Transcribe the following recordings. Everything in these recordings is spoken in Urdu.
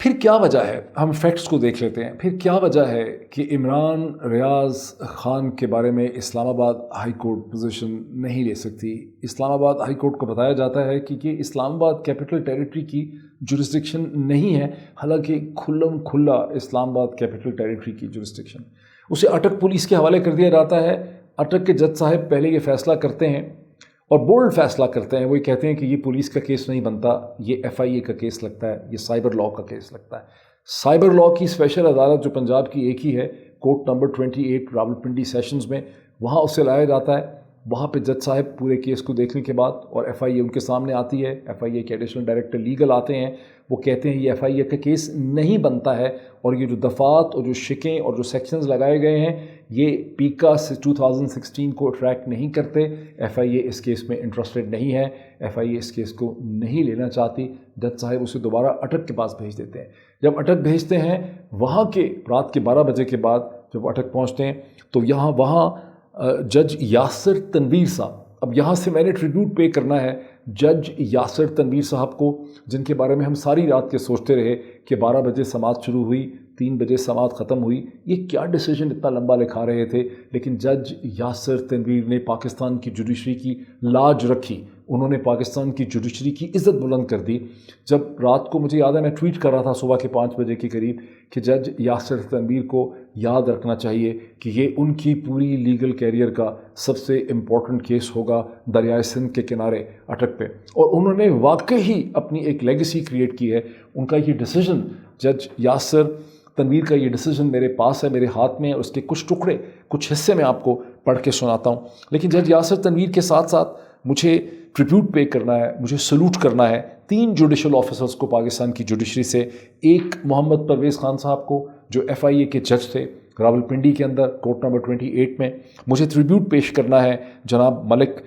پھر کیا وجہ ہے، ہم فیکٹس کو دیکھ لیتے ہیں، پھر کیا وجہ ہے کہ عمران ریاض خان کے بارے میں اسلام آباد ہائی کورٹ پوزیشن نہیں لے سکتی؟ اسلام آباد ہائی کورٹ کو بتایا جاتا ہے کہ یہ اسلام آباد کیپٹل ٹیریٹری کی جورسڈکشن نہیں ہے، حالانکہ کھلم کھلا اسلام آباد کیپٹل ٹیریٹری کی جورسڈکشن۔ اسے اٹک پولیس کے حوالے کر دیا جاتا ہے۔ اٹک کے جج صاحب پہلے یہ فیصلہ کرتے ہیں اور بولڈ فیصلہ کرتے ہیں، وہ یہ کہتے ہیں کہ یہ پولیس کا کیس نہیں بنتا، یہ FIA کا کیس لگتا ہے، یہ سائبر لاء کا کیس لگتا ہے۔ سائبر لاء کی اسپیشل عدالت جو پنجاب کی ایک ہی ہے، کورٹ نمبر 28 راولپنڈی سیشنز میں، وہاں اسے لایا جاتا ہے۔ وہاں پہ جج صاحب پورے کیس کو دیکھنے کے بعد، اور FIA ان کے سامنے آتی ہے، FIA کے ایڈیشنل ڈائریکٹر لیگل آتے ہیں، وہ کہتے ہیں یہ FIA کا کیس نہیں بنتا ہے، اور یہ جو دفعات اور جو شکیں اور جو سیکشنز لگائے گئے ہیں یہ پیکا سے 2016 کو اٹریکٹ نہیں کرتے، FIA اس کیس میں انٹرسٹڈ نہیں ہے، FIA اس کیس کو نہیں لینا چاہتی۔ جج صاحب اسے دوبارہ اٹک کے پاس بھیج دیتے ہیں۔ جب اٹک بھیجتے ہیں، وہاں کے رات کے 12 بجے کے بعد جب اٹک پہنچتے ہیں تو وہاں جج یاسر تنویر صاحب، اب یہاں سے میں نے ٹریبیوٹ پے کرنا ہے جج یاسر تنویر صاحب کو، جن کے بارے میں ہم ساری رات کے سوچتے رہے کہ 12 بجے سماعت شروع ہوئی، 3 بجے سماعت ختم ہوئی، یہ کیا ڈیسیجن اتنا لمبا لکھا رہے تھے، لیکن جج یاسر تنویر نے پاکستان کی جوڈیشری کی لاج رکھی، انہوں نے پاکستان کی جوڈیشری کی عزت بلند کر دی۔ جب رات کو مجھے یاد ہے میں ٹویٹ کر رہا تھا صبح کے 5 بجے کے قریب کہ جج یاسر تنویر کو یاد رکھنا چاہیے کہ یہ ان کی پوری لیگل کیریئر کا سب سے امپورٹنٹ کیس ہوگا دریائے سندھ کے کنارے اٹک پہ، اور انہوں نے واقعی اپنی ایک لیگیسی کریٹ کی ہے۔ ان کا یہ ڈیسیجن، جج یاسر تنویر کا یہ ڈیسیجن میرے پاس ہے، میرے ہاتھ میں ہے، اس کے کچھ ٹکڑے، کچھ حصے میں آپ کو پڑھ کے سناتا ہوں۔ لیکن جج یاسر تنویر کے ساتھ ساتھ مجھے ٹریبیوٹ پے کرنا ہے، مجھے سلوٹ کرنا ہے 3 جوڈیشل آفیسرز کو پاکستان کی جوڈیشری سے۔ ایک محمد پرویز خان صاحب کو جو FIA کے جج تھے راولپنڈی کے اندر کورٹ نمبر 28 میں، مجھے ٹریبیوٹ پیش کرنا ہے جناب ملک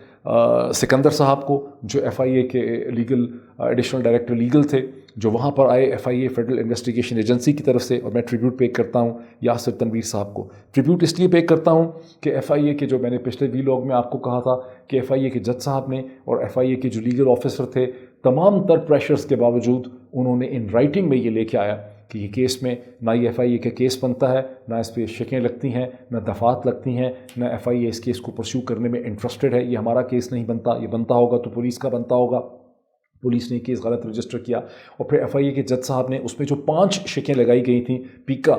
سکندر صاحب کو جو FIA کے لیگل ایڈیشنل ڈائریکٹر لیگل تھے، جو وہاں پر آئے FIA فیڈرل انویسٹیگیشن ایجنسی کی طرف سے، اور میں ٹریبیوٹ پے کرتا ہوں یاسر تنویر صاحب کو۔ ٹریبیوٹ اس لیے پے کرتا ہوں کہ FIA کے جو میں نے پچھلے ویلاگ میں آپ کو کہا تھا کہ FIA کے جج صاحب نے اور FIA کے جو لیگل آفیسر تھے، تمام تر پریشرز کے باوجود انہوں نے ان رائٹنگ میں یہ لے کے آیا کہ یہ کیس میں نہ یہ FIA کا کیس بنتا ہے، نہ اس پہ شکیں لگتی ہیں، نہ دفعات لگتی ہیں، نہ FIA اس کیس کو پرسیو کرنے میں انٹرسٹڈ ہے، یہ ہمارا کیس نہیں بنتا، یہ بنتا ہوگا تو پولیس کا بنتا ہوگا۔ پولیس نے کیس غلط رجسٹر کیا، اور پھر FIA کے جج صاحب نے اس میں جو 5 شکیں لگائی گئی تھیں پیکا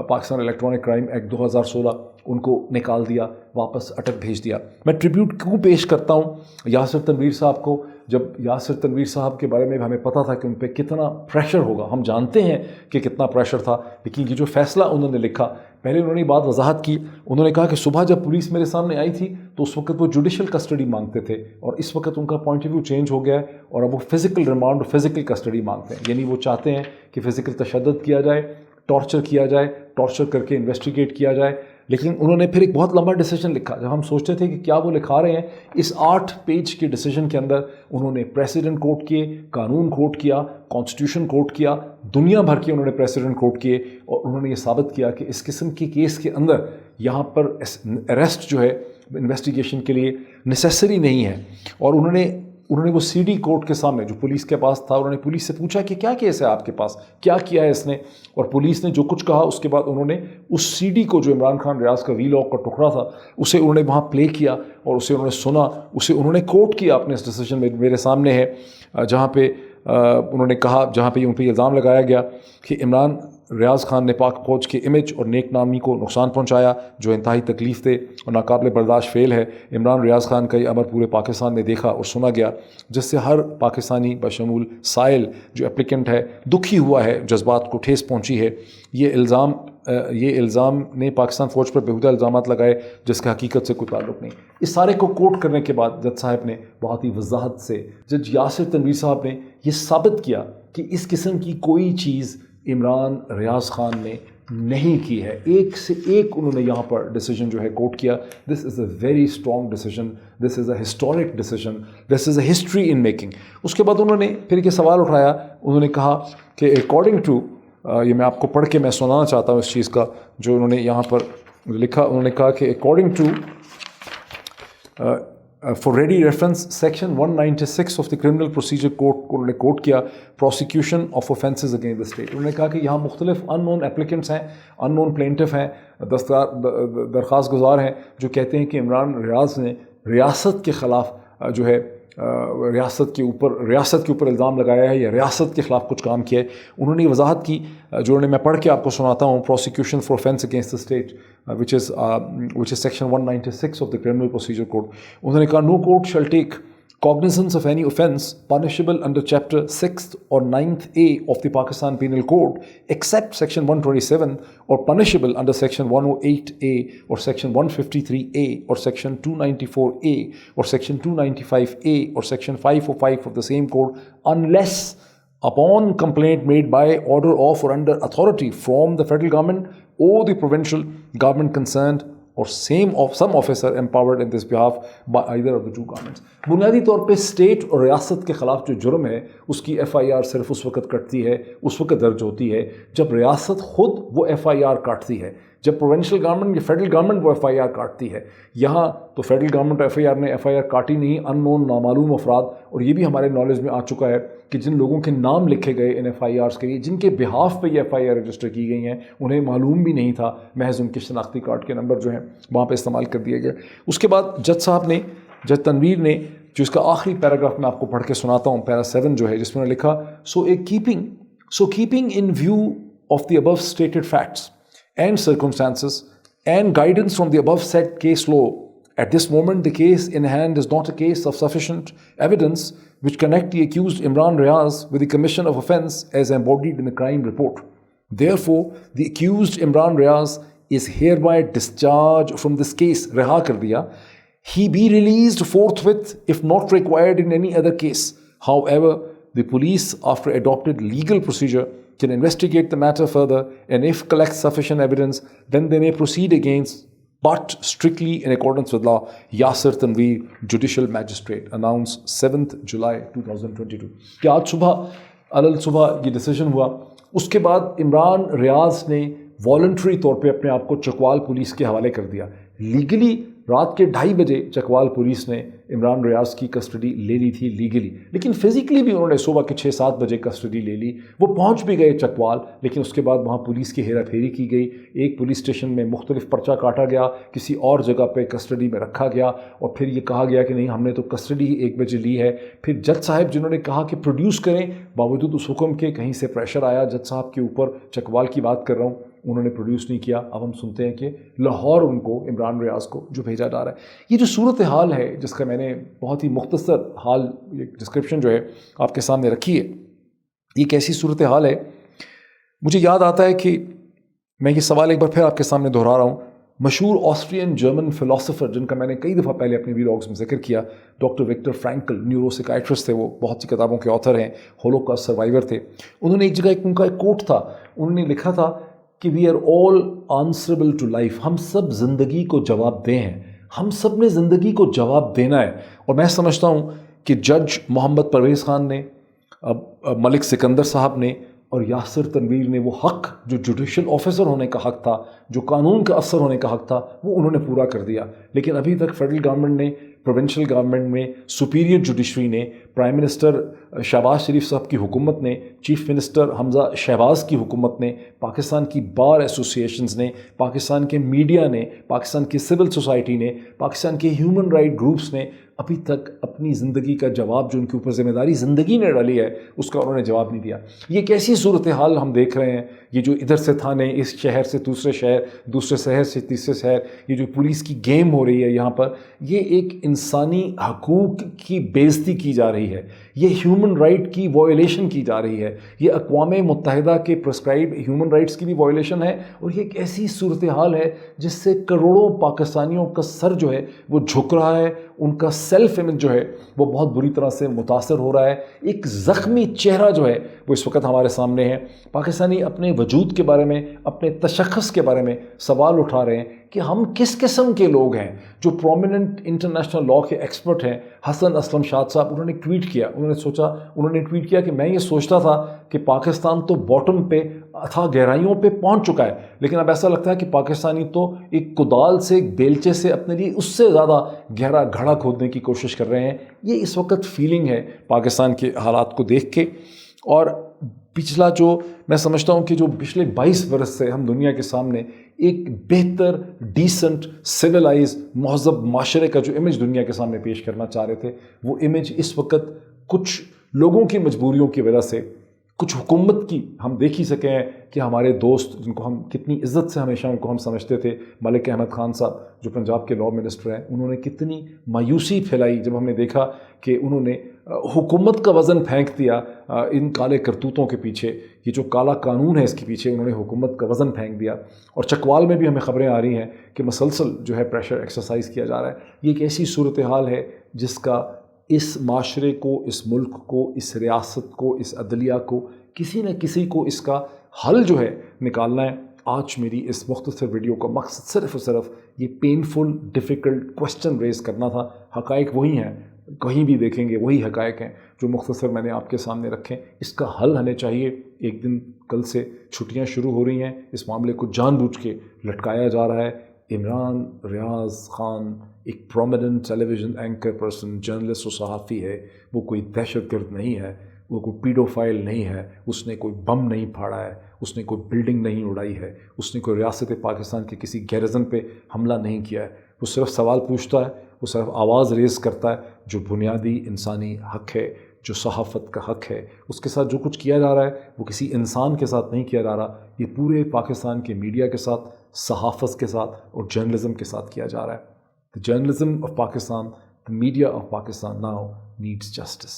پاکستان الیکٹرانک کرائم ایکٹ 2016، ان کو نکال دیا، واپس اٹک بھیج دیا۔ میں ٹریبیوٹ کیوں پیش کرتا ہوں یاسر تنویر صاحب کو؟ جب یاسر تنویر صاحب کے بارے میں ہمیں پتہ تھا کہ ان پہ کتنا پریشر ہوگا، ہم جانتے ہیں کہ کتنا پریشر تھا، لیکن یہ جو فیصلہ انہوں نے لکھا، پہلے انہوں نے بات وضاحت کی، انہوں نے کہا کہ صبح جب پولیس میرے سامنے آئی تھی تو اس وقت وہ جوڈیشل کسٹڈی مانگتے تھے، اور اس وقت ان کا پوائنٹ آف ویو چینج ہو گیا ہے، اور اب وہ فزیکل ریمانڈ اور فزیکل کسٹڈی مانگتے ہیں، یعنی وہ چاہتے ہیں کہ فزیکل تشدد کیا جائے، ٹارچر کیا جائے، ٹارچر کر کے انویسٹیگیٹ کیا جائے۔ لیکن انہوں نے پھر ایک بہت لمبا ڈیسیجن لکھا۔ جب ہم سوچتے تھے کہ کیا وہ لکھا رہے ہیں، اس 8 پیج کے ڈیسیجن کے اندر انہوں نے پریسیڈنٹ کوٹ کیے، قانون کوٹ کیا، کانسٹیٹیوشن کوٹ کیا، دنیا بھر کے انہوں نے پریسیڈنٹ کوٹ کیے، اور انہوں نے یہ ثابت کیا کہ اس قسم کے کیس کے اندر یہاں پر اریسٹ جو ہے انویسٹیگیشن کے لیے نیسیسری نہیں ہے۔ اور انہوں نے وہ CD کورٹ کے سامنے جو پولیس کے پاس تھا، انہوں نے پولیس سے پوچھا کہ کیا کیس ہے آپ کے پاس، کیا کیا ہے اس نے، اور پولیس نے جو کچھ کہا اس کے بعد انہوں نے اس CD کو جو عمران خان ریاض کا ویلاگ کا ٹکڑا تھا اسے انہوں نے وہاں پلے کیا، اور اسے انہوں نے سنا، اسے انہوں نے کوٹ کیا اپنے اس ڈیسیجن میں، میرے سامنے ہے، جہاں پہ انہوں نے کہا، جہاں پہ ان پہ الزام لگایا گیا کہ عمران ریاض خان نے پاک فوج کے امیج اور نیک نامی کو نقصان پہنچایا، جو انتہائی تکلیف دہ اور ناقابل برداشت فعل ہے۔ عمران ریاض خان کا یہ امر پورے پاکستان میں دیکھا اور سنا گیا، جس سے ہر پاکستانی بشمول سائل جو اپلیکنٹ ہے دکھی ہوا ہے، جذبات کو ٹھیس پہنچی ہے۔ یہ الزام نے پاکستان فوج پر بیہودہ الزامات لگائے جس کا حقیقت سے کوئی تعلق نہیں۔ اس سارے کو کوٹ کرنے کے بعد جج صاحب نے بہت ہی وضاحت سے، جج یاسر تنویر صاحب نے یہ ثابت کیا کہ اس قسم کی کوئی چیز عمران ریاض خان نے نہیں کی ہے۔ ایک سے ایک انہوں نے یہاں پر ڈیسیجن جو ہے کوٹ کیا۔ This is a very strong decision, this is a historic decision, this is a history in making. اس کے بعد انہوں نے پھر یہ سوال اٹھایا، انہوں نے کہا کہ اکارڈنگ ٹو، یہ میں آپ کو پڑھ کے میں سنانا چاہتا ہوں اس چیز کا جو انہوں نے یہاں پر لکھا۔ انہوں نے کہا کہ according to for ready reference section 196 of the criminal procedure code کو انہوں نے کوٹ کیا، prosecution of offences against the state. انہوں نے کہا کہ یہاں مختلف ان نون اپلیکنٹس ہیں، ان نون پلینٹف ہیں، درخواست گزار ہیں، جو کہتے ہیں کہ عمران ریاض نے ریاست کے خلاف جو ہے ریاست کے اوپر الزام لگایا ہے یا ریاست کے خلاف کچھ کام کیا ہے. انہوں نے یہ وضاحت کی جو انہوں نے، میں پڑھ کے آپ کو سناتا ہوں. Prosecution for offense against the state which is section 196 of the criminal procedure code. انہوں نے کہا no court shall take cognizance of any offence punishable under chapter 6th or 9th A of the Pakistan Penal Code except section 127 or punishable under section 108A or section 153A or section 294A or section 295A or section 505 of the same code unless upon complaint made by order of or under authority from the federal government or the provincial government concerned or some officer empowered in this behalf by either of the two governments. بنیادی طور پہ اسٹیٹ اور ریاست کے خلاف جو جرم ہے اس کی ایف آئی آر صرف اس وقت کٹتی ہے، اس وقت درج ہوتی ہے جب ریاست خود وہ ایف آئی آر کاٹتی ہے، جب پروونشل گورنمنٹ یا فیڈرل گورنمنٹ وہ ایف آئی آر کاٹتی ہے. یہاں تو federal government F I R کاٹی نہیں، ان نون نامعلوم افراد، اور یہ بھی ہمارے نالج میں آ چکا ہے کہ جن لوگوں کے نام لکھے گئے ان ایف آئی آرز کے لیے، جن کے بہاف پہ یہ ایف آئی آر رجسٹر کی گئی ہیں، انہیں معلوم بھی نہیں تھا، محض ان کے شناختی کارڈ کے نمبر جو ہیں وہاں پہ استعمال کر دیا گیا. اس کے بعد جج تنویر نے جو اس کا آخری پیراگراف میں آپ کو پڑھ کے سناتا ہوں، پیرا 7 جو ہے، جس میں نے لکھا keeping in view of the above stated facts and circumstances and guidance from the above said case law, at this moment the case in hand is not a case of sufficient evidence which connect the accused Imran Riaz with the commission of offence as embodied in the crime report. Therefore, the accused Imran Riaz is hereby discharged from this case. Reha kar diya. He be released forthwith if not required in any other case. However, the police, after adopted legal procedure, can investigate the matter further, and if collect sufficient evidence, then they may proceed against, but strictly in accordance with law. Yasir Tanveer, Judicial Magistrate, announced 7th July 2022. کہ آج صبح یہ ڈیسیجن ہوا. اس کے بعد عمران ریاض نے والنٹری طور پہ اپنے آپ کو چکوال پولیس کے حوالے کر دیا. لیگلی رات کے 2:30 بجے چکوال پولیس نے عمران ریاض کی کسٹڈی لے لی تھی لیگلی، لیکن فزیکلی بھی انہوں نے صبح کے 6-7 بجے کسٹڈی لے لی. وہ پہنچ بھی گئے چکوال، لیکن اس کے بعد وہاں پولیس کی ہیرا پھیری کی گئی. ایک پولیس اسٹیشن میں مختلف پرچہ کاٹا گیا، کسی اور جگہ پہ کسٹڈی میں رکھا گیا، اور پھر یہ کہا گیا کہ نہیں، ہم نے تو کسٹڈی 1 بجے لی ہے. پھر جج صاحب جنہوں نے کہا کہ پروڈیوس کریں، باوجود اس حکم کے کہیں سے پریشر آیا جج صاحب کے اوپر، چکوال کی بات کر رہا ہوں، انہوں نے پروڈیوس نہیں کیا. اب ہم سنتے ہیں کہ لاہور ان کو، عمران ریاض کو جو بھیجا جا رہا ہے. یہ جو صورتحال ہے جس کا میں نے بہت ہی مختصر حال ڈسکرپشن جو ہے آپ کے سامنے رکھی ہے، یہ کیسی صورتحال ہے. مجھے یاد آتا ہے کہ میں یہ سوال ایک بار پھر آپ کے سامنے دہرا رہا ہوں. مشہور آسٹرین جرمن فلاسفر جن کا میں نے کئی دفعہ پہلے اپنے ویلاگز میں ذکر کیا، doctor Victor Frankl, neuropsychiatrist تھے، وہ بہت سی کتابوں کے آتھر ہیں، ہولوکاسٹ سروائیور تھے. انہوں نے ایک جگہ ان کا ایک کوٹ تھا، انہوں نے لکھا تھا کہ we are all answerable to life. ہم سب زندگی کو جواب دیں ہیں، ہم سب نے زندگی کو جواب دینا ہے. اور میں سمجھتا ہوں کہ جج محمد پرویز خان نے، ملک سکندر صاحب نے اور یاسر تنویر نے وہ حق جو جوڈیشل آفیسر ہونے کا حق تھا، جو قانون کا افسر ہونے کا حق تھا، وہ انہوں نے پورا کر دیا. لیکن ابھی تک فیڈرل گورنمنٹ نے، پروونشل گورنمنٹ میں، سپیریئر جوڈیشری نے، پرائم منسٹر شہباز شریف صاحب کی حکومت نے، چیف منسٹر حمزہ شہباز کی حکومت نے، پاکستان کی بار ایسوسیشنز نے، پاکستان کے میڈیا نے، پاکستان کی سول سوسائٹی نے، پاکستان کے ہیومن رائٹ گروپس نے ابھی تک اپنی زندگی کا جواب، جو ان کے اوپر ذمہ داری زندگی نے ڈالی ہے، اس کا انہوں نے جواب نہیں دیا. یہ کیسی صورتحال ہم دیکھ رہے ہیں. یہ جو ادھر سے تھانے، اس شہر سے دوسرے شہر، دوسرے شہر سے تیسرے شہر، یہ جو پولیس کی گیم ہو رہی ہے یہاں پر، یہ ایک انسانی حقوق کی بے عزتی کی جا رہی ہے، یہ ہیومن رائٹ کی وائلیشن کی جا رہی ہے، یہ اقوام متحدہ کے پرسکرائب ہیومن رائٹس کی بھی وائلیشن ہے. اور یہ ایک ایسی صورتحال ہے جس سے کروڑوں پاکستانیوں کا سر جو ہے وہ جھک رہا ہے، ان کا سیلف امیج جو ہے وہ بہت بری طرح سے متاثر ہو رہا ہے. ایک زخمی چہرہ جو ہے وہ اس وقت ہمارے سامنے ہے. پاکستانی اپنے وجود کے بارے میں، اپنے تشخص کے بارے میں سوال اٹھا رہے ہیں کہ ہم کس قسم کے لوگ ہیں. جو پرومیننٹ انٹرنیشنل لاء کے ایکسپرٹ ہیں حسن اسلم شاد صاحب, انہوں نے ٹویٹ کیا کہ میں یہ سوچتا تھا کہ پاکستان تو باٹم پہ اتھا گہرائیوں پہ پہنچ چکا ہے, لیکن اب ایسا لگتا ہے کہ پاکستانی تو ایک کدال سے ایک بیلچے سے اپنے لیے اس سے زیادہ گہرا گھڑا کھودنے کی کوشش کر رہے ہیں. یہ اس وقت فیلنگ ہے پاکستان کے حالات کو دیکھ کے. اور پچھلا جو میں سمجھتا ہوں کہ جو پچھلے 22 برس سے ہم دنیا کے سامنے ایک بہتر ڈیسنٹ سویلائز مہذب معاشرے کا جو امیج دنیا کے سامنے پیش کرنا چاہ رہے تھے, وہ امیج اس وقت کچھ لوگوں کی مجبوریوں کی وجہ سے, کچھ حکومت کی, ہم دیکھ ہی سکے ہیں کہ ہمارے دوست جن کو ہم کتنی عزت سے ہمیشہ ان کو ہم سمجھتے تھے, ملک احمد خان صاحب جو پنجاب کے لاء منسٹر ہیں, انہوں نے کتنی مایوسی پھیلائی جب ہم نے دیکھا کہ انہوں نے حکومت کا وزن پھینک دیا ان کالے کرتوتوں کے پیچھے. یہ جو کالا قانون ہے اس کے پیچھے انہوں نے حکومت کا وزن پھینک دیا. اور چکوال میں بھی ہمیں خبریں آ رہی ہیں کہ مسلسل جو ہے پریشر ایکسرسائز کیا جا رہا ہے. یہ ایک ایسی صورتحال ہے جس کا اس معاشرے کو, اس ملک کو, اس ریاست کو, اس عدلیہ کو, کسی نہ کسی کو اس کا حل جو ہے نکالنا ہے. آج میری اس مختصر ویڈیو کا مقصد صرف اور صرف یہ پینفل ڈیفیکلٹ کوشچن ریز کرنا تھا. حقائق وہی ہیں, کہیں بھی دیکھیں گے وہی حقائق ہیں جو مختصر میں نے آپ کے سامنے رکھے. اس کا حل ہمیں چاہیے. ایک دن کل سے چھٹیاں شروع ہو رہی ہیں, اس معاملے کو جان بوجھ کے لٹکایا جا رہا ہے. عمران ریاض خان ایک پرومیننٹ ٹیلی ویژن اینکر پرسن, جرنلسٹ و صحافی ہے. وہ کوئی دہشت گرد نہیں ہے, وہ کوئی پیڈوفائل نہیں ہے, اس نے کوئی بم نہیں پھاڑا ہے, اس نے کوئی بلڈنگ نہیں اڑائی ہے, اس نے کوئی ریاست پاکستان کے کسی گیرزن پہ حملہ نہیں کیا ہے. وہ صرف سوال پوچھتا ہے, وہ صرف آواز ریز کرتا ہے. جو بنیادی انسانی حق ہے, جو صحافت کا حق ہے, اس کے ساتھ جو کچھ کیا جا رہا ہے وہ کسی انسان کے ساتھ نہیں کیا جا رہا, یہ پورے پاکستان کے میڈیا کے ساتھ, صحافت کے ساتھ اور جرنلزم کے ساتھ کیا جا رہا ہے. The journalism of Pakistan, the media of Pakistan now needs justice.